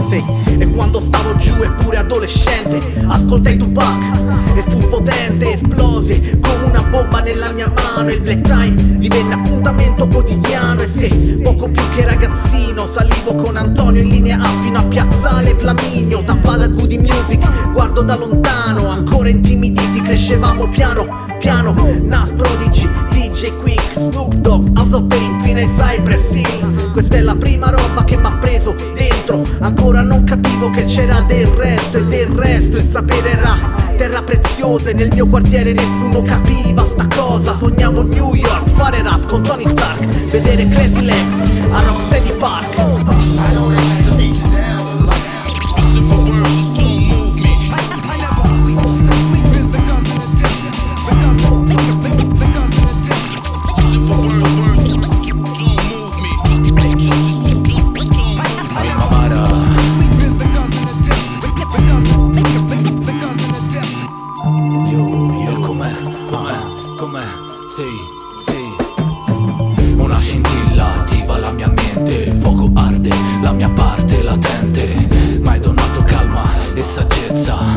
Sì, e quando stavo giù eppure adolescente ascoltai Tupac e fu potente, esplose come una bomba nella mia mano. Il black tie divenne appuntamento quotidiano e se poco più che ragazzino salivo con Antonio in linea A fino a Piazzale Flaminio. Da Pada Goody Music guardo da lontano, ancora intimiditi crescevamo piano piano. Nas Prodigy, DJ Quick, Snoop Dogg, House of Pain fino ai Cypress Hill. Questa è la prima roba che m'ha preso dentro, ancora non capivo che c'era del resto. E del resto il sapere era terra preziosa e nel mio quartiere nessuno capiva sta cosa. Sognavo New York, fare rap con Tony Stark, vedere Crazy Legs a Rocksteady Park. Una scintilla attiva la mia mente, il fuoco arde, la mia parte latente, m'hai donato calma e saggezza.